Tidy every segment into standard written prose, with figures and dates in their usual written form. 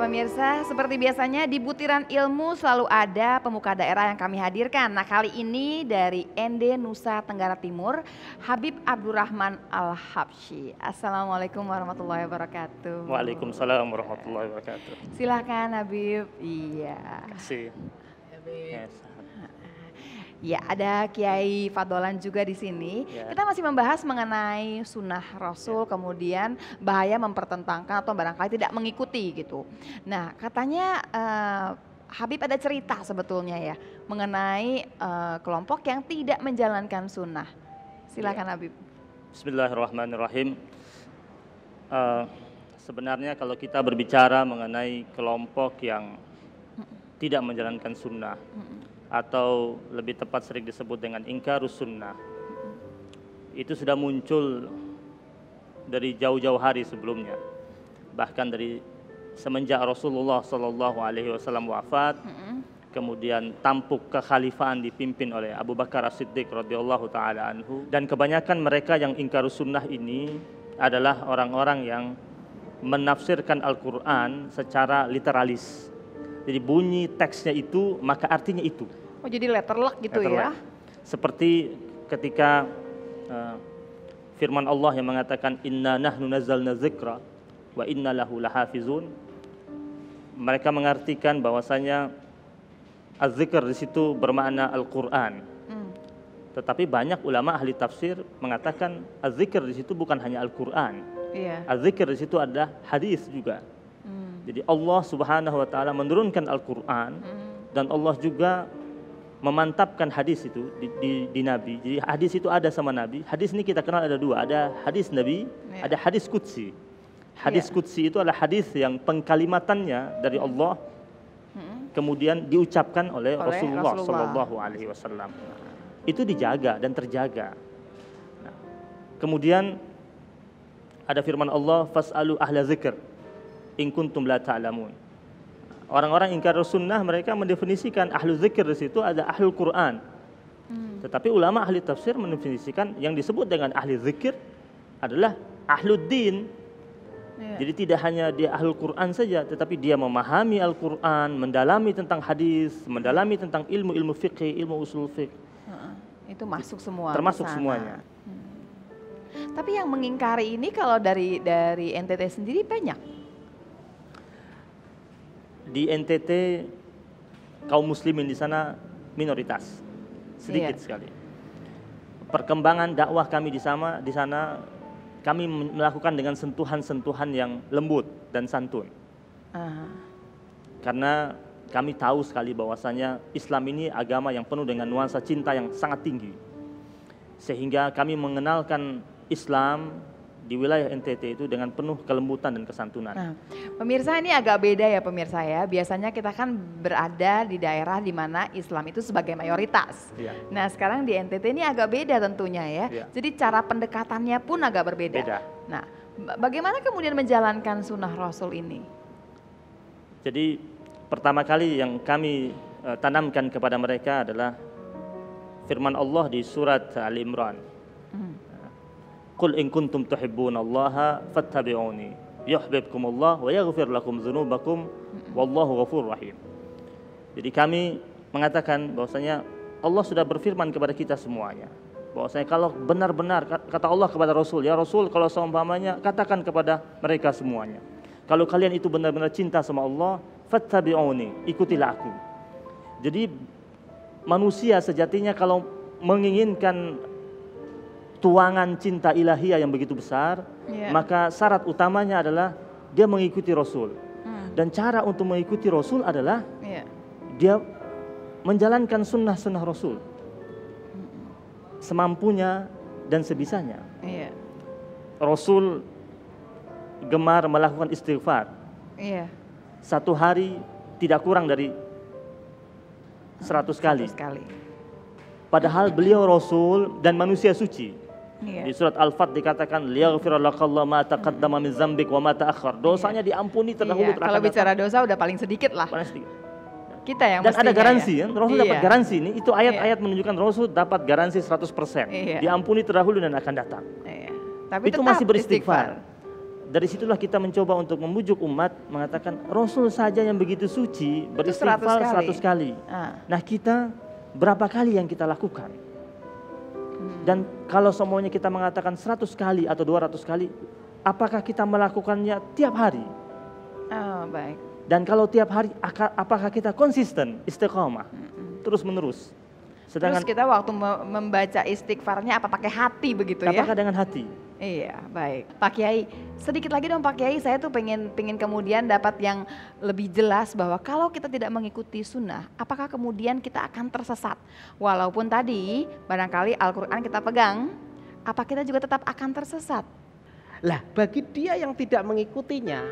Ya pemirsa, seperti biasanya di Butiran Ilmu selalu ada pemuka daerah yang kami hadirkan. Nah kali ini dari ND Nusa Tenggara Timur, Habib Abdurrahman Al-Habsyi. Assalamualaikum warahmatullahi wabarakatuh. Waalaikumsalam warahmatullahi wabarakatuh. Silakan Habib. Iya. Terima kasih. Yes. Ya, ada Kiai Fadolan juga di sini. Ya. Kita masih membahas mengenai sunnah Rasul, kemudian bahaya mempertentangkan atau barangkali tidak mengikuti gitu. Nah, katanya Habib ada cerita sebetulnya ya mengenai kelompok yang tidak menjalankan sunnah. Silakan Ya. Habib. Bismillahirrahmanirrahim. Sebenarnya kalau kita berbicara mengenai kelompok yang tidak menjalankan sunnah, atau lebih tepat sering disebut dengan ingkarus sunnah, itu sudah muncul dari jauh-jauh hari sebelumnya, bahkan dari semenjak Rasulullah SAW wafat, kemudian tampuk kekhalifahan dipimpin oleh Abu Bakar As-Siddiq radhiyallahu taala anhu, dan kebanyakan mereka yang ingkarus sunnah ini adalah orang-orang yang menafsirkan Al-Quran secara literalis. Jadi bunyi teksnya itu maka artinya itu. Oh jadi letterlock gitu Letterlock. ya? Seperti ketika firman Allah yang mengatakan inna nahnu nazzalna dzikra wa inna lahu lahafizun. Mereka mengartikan bahwasanya az-zikr di situ bermakna Al-Quran. Tetapi banyak ulama ahli tafsir mengatakan az-zikr di situ bukan hanya Al-Quran. Iya. Az-zikr di situ adalah hadis juga. Jadi Allah Subhanahu wa taala menurunkan Al-Quran dan Allah juga memantapkan hadis itu di Nabi. Jadi hadis itu ada sama Nabi. Hadis ini kita kenal ada dua, ada hadis Nabi, ada hadis qudsi. Hadis qudsi itu adalah hadis yang pengkalimatannya dari Allah kemudian diucapkan oleh Rasulullah Sallallahu Alaihi Wasallam. Itu dijaga dan terjaga. Nah, kemudian ada firman Allah fas'alu ahla zikr in kuntum la ta'lamun. Orang-orang ingkar sunnah mereka mendefinisikan ahlu zikir di situ ada ahlul Quran. Tetapi ulama ahli tafsir mendefinisikan yang disebut dengan ahli zikir adalah ahlud din. Jadi tidak hanya dia ahlul Quran saja, tetapi dia memahami Al-Quran, mendalami tentang hadis, mendalami tentang ilmu-ilmu fikih, ilmu usul fiqh. Itu masuk semua. Termasuk semuanya. Tapi yang mengingkari ini kalau dari NTT sendiri banyak. Di NTT kaum muslimin di sana minoritas, sedikit sekali. Perkembangan dakwah kami di sana kami melakukan dengan sentuhan-sentuhan yang lembut dan santun. Karena kami tahu sekali bahwasanya Islam ini agama yang penuh dengan nuansa cinta yang sangat tinggi. Sehingga kami mengenalkan Islam di wilayah NTT itu dengan penuh kelembutan dan kesantunan. Nah, pemirsa ini agak beda ya pemirsa ya. Biasanya kita kan berada di daerah di mana Islam itu sebagai mayoritas. Nah sekarang di NTT ini agak beda tentunya ya. Jadi cara pendekatannya pun agak berbeda. Nah, bagaimana kemudian menjalankan sunnah Rasul ini? Jadi pertama kali yang kami tanamkan kepada mereka adalah firman Allah di surat Ali Imran. Qul in kuntum tuhibbunallaha fattabi'uni yuhibbukumullah wa yaghfir lakum dzunubakum wallahu ghafurur rahim. Jadi kami mengatakan bahwasanya Allah sudah berfirman kepada kita semuanya bahwasanya kalau benar-benar kata Allah kepada Rasul, ya Rasul kalau seumpamanya katakan kepada mereka semuanya, kalau kalian itu benar-benar cinta sama Allah, fattabi'uni, ikutilah aku. Jadi manusia sejatinya kalau menginginkan tuangan cinta ilahiyah yang begitu besar, maka syarat utamanya adalah dia mengikuti Rasul. Dan cara untuk mengikuti Rasul adalah dia menjalankan sunnah-sunnah Rasul semampunya dan sebisanya. Rasul gemar melakukan istighfar. Satu hari tidak kurang dari 100 kali. Padahal beliau Rasul dan manusia suci. Di surat Al-Fat dikatakan liyaghfiralakallahu ma taqaddama min dzambik wa ma ta'akhkhar. Dosanya diampuni terdahulu. Kalau bicara dosa udah paling sedikit lah. Kita yang dan ada garansi ya. Rasul dapat garansi ini. Itu ayat-ayat menunjukkan Rasul dapat garansi 100%. Diampuni terdahulu dan akan datang. Tapi itu masih beristighfar. dari situlah kita mencoba untuk membujuk umat mengatakan Rasul saja yang begitu suci beristighfar 100 kali. Nah kita berapa kali yang kita lakukan? Dan kalau semuanya kita mengatakan 100 kali atau 200 kali, apakah kita melakukannya tiap hari? Baik. Dan kalau tiap hari, apakah kita konsisten, istiqomah, terus menerus? Sedangkan terus kita waktu membaca istighfarnya apa pakai hati begitu ya? Apakah dengan hati? Iya, baik. Pak Kiai, sedikit lagi dong Pak Kiai, saya tuh pengen kemudian dapat yang lebih jelas bahwa kalau kita tidak mengikuti sunnah, apakah kemudian kita akan tersesat? Walaupun tadi barangkali Al-Quran kita pegang, apa kita juga tetap akan tersesat? Lah, bagi dia yang tidak mengikutinya,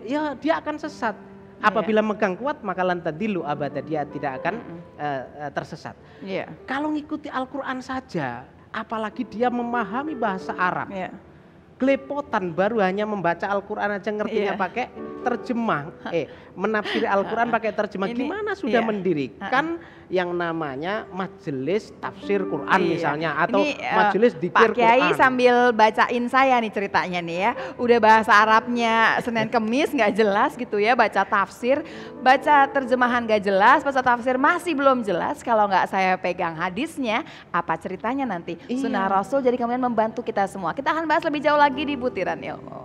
ya dia akan sesat. Apabila megang kuat maka lantadilu abada, dia tidak akan tersesat. Kalau ngikuti Al-Quran saja, apalagi dia memahami bahasa Arab, kelepotan baru hanya membaca Al-Quran aja ngertinya pakai terjemah, menafsiri Al-Quran pakai terjemah, gimana sudah mendirikan yang namanya majelis tafsir Quran misalnya, atau majelis dzikir Quran. Pak Kiai sambil bacain saya nih ceritanya nih ya, udah bahasa Arabnya Senin Kemis nggak jelas gitu ya, baca tafsir, baca terjemahan nggak jelas, baca tafsir masih belum jelas, kalau nggak saya pegang hadisnya, apa ceritanya nanti? Sunnah Rasul jadi kemudian membantu kita semua. Kita akan bahas lebih jauh lagi di butiran ilmu.